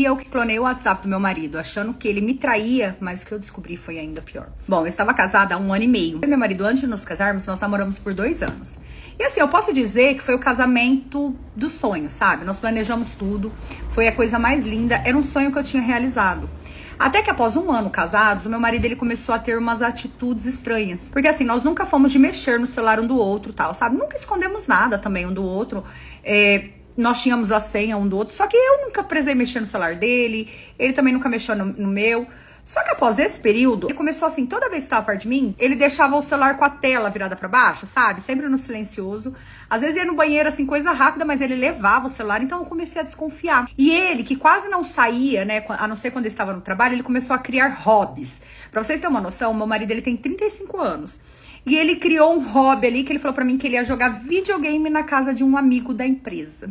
fui eu que clonei o WhatsApp do meu marido, achando que ele me traía, mas o que eu descobri foi ainda pior. Bom, eu estava casada há 1 ano e meio. Eu e meu marido, antes de nos casarmos, nós namoramos por 2 anos. E assim, eu posso dizer que foi o casamento dos sonhos, sabe? Nós planejamos tudo, foi a coisa mais linda, era um sonho que eu tinha realizado. Até que após 1 ano casados, o meu marido ele começou a ter umas atitudes estranhas. Porque assim, nós nunca fomos de mexer no celular um do outro, tal, sabe? Nunca escondemos nada também um do outro. Nós tínhamos a senha um do outro, só que eu nunca precisei mexer no celular dele, ele também nunca mexeu no meu. Só que após esse período, ele começou assim, toda vez que estava perto de mim, ele deixava o celular com a tela virada pra baixo, sabe? Sempre no silencioso. Às vezes ia no banheiro, assim, coisa rápida, mas ele levava o celular, então eu comecei a desconfiar. E ele, que quase não saía, né, a não ser quando ele estava no trabalho, ele começou a criar hobbies. Pra vocês terem uma noção, meu marido, ele tem 35 anos. E ele criou um hobby ali, que ele falou pra mim que ele ia jogar videogame na casa de um amigo da empresa.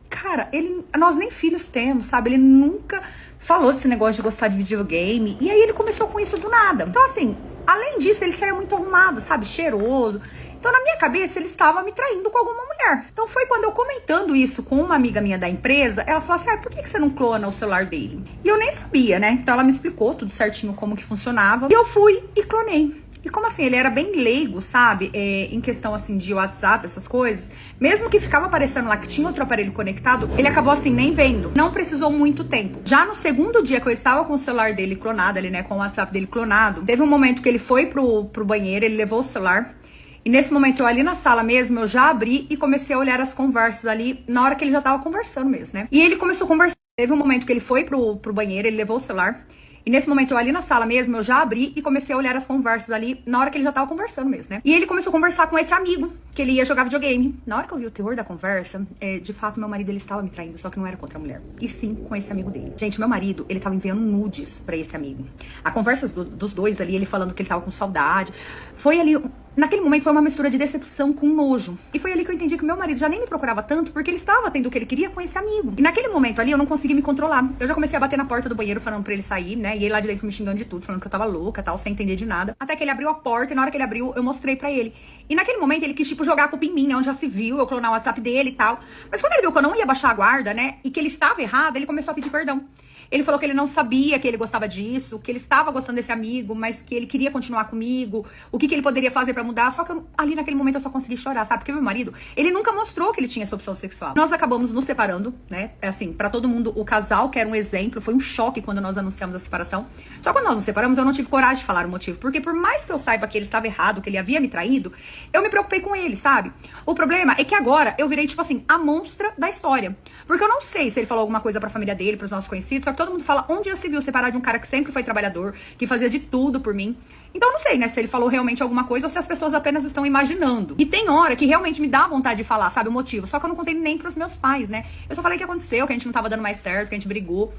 Cara, nós nem filhos temos, sabe? Ele nunca falou desse negócio de gostar de videogame. E aí ele começou com isso do nada. Então assim, além disso, ele saía muito arrumado, sabe? Cheiroso. Então na minha cabeça, ele estava me traindo com alguma mulher. Então foi quando eu comentando isso com uma amiga minha da empresa, ela falou assim, por que você não clona o celular dele? E eu nem sabia, né? Então ela me explicou tudo certinho como que funcionava. E eu fui e clonei. E como assim, ele era bem leigo, sabe, em questão assim de WhatsApp, essas coisas, mesmo que ficava aparecendo lá que tinha outro aparelho conectado, ele acabou assim nem vendo, não precisou muito tempo. Já no segundo dia que eu estava com o celular dele clonado ali, né, com o WhatsApp dele clonado, teve um momento que ele foi pro banheiro, ele levou o celular, e nesse momento eu ali na sala mesmo, eu já abri e comecei a olhar as conversas ali, na hora que ele já tava conversando mesmo, né, e ele começou a conversar, teve um momento que ele foi pro banheiro, ele levou o celular, e nesse momento, eu ali na sala mesmo, eu já abri e comecei a olhar as conversas ali, na hora que ele já tava conversando mesmo, né? E ele começou a conversar com esse amigo, que ele ia jogar videogame. Na hora que eu vi o teor da conversa, de fato, meu marido, ele estava me traindo, só que não era contra a mulher. E sim, com esse amigo dele. Gente, meu marido, ele tava enviando nudes pra esse amigo. A conversa dos dois ali, ele falando que ele tava com saudade. Foi ali... Naquele momento foi uma mistura de decepção com nojo. E foi ali que eu entendi que meu marido já nem me procurava tanto porque ele estava tendo o que ele queria com esse amigo. E naquele momento ali eu não consegui me controlar. Eu já comecei a bater na porta do banheiro falando pra ele sair, né? E ele lá de dentro me xingando de tudo, falando que eu tava louca, tal, sem entender de nada. Até que ele abriu a porta e na hora que ele abriu, eu mostrei pra ele. E naquele momento ele quis, tipo, jogar a culpa em mim, né? Onde já se viu, eu clonar o WhatsApp dele e tal. Mas quando ele viu que eu não ia baixar a guarda, né? E que ele estava errado, ele começou a pedir perdão. Ele falou que ele não sabia que ele gostava disso, que ele estava gostando desse amigo, mas que ele queria continuar comigo, o que ele poderia fazer pra mudar. Só que ali naquele momento eu só consegui chorar, sabe? Porque meu marido, ele nunca mostrou que ele tinha essa opção sexual. Nós acabamos nos separando, né? Assim, pra todo mundo, o casal que era um exemplo, foi um choque quando nós anunciamos a separação. Só quando nós nos separamos, eu não tive coragem de falar o motivo. Porque por mais que eu saiba que ele estava errado, que ele havia me traído, eu me preocupei com ele, sabe? O problema é que agora eu virei, tipo assim, a monstra da história. Porque eu não sei se ele falou alguma coisa pra família dele, pros nossos conhecidos, só que todo mundo fala, onde já se viu separar de um cara que sempre foi trabalhador, que fazia de tudo por mim. Então eu não sei, né, se ele falou realmente alguma coisa ou se as pessoas apenas estão imaginando. E tem hora que realmente me dá vontade de falar, sabe, o motivo. Só que eu não contei nem pros meus pais, né. Eu só falei que aconteceu, que a gente não tava dando mais certo, que a gente brigou.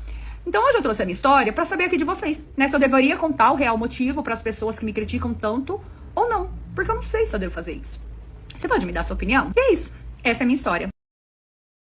Então hoje eu trouxe a minha história pra saber aqui de vocês, né, se eu deveria contar o real motivo pras pessoas que me criticam tanto ou não. Porque eu não sei se eu devo fazer isso. Você pode me dar a sua opinião? E é isso. Essa é a minha história.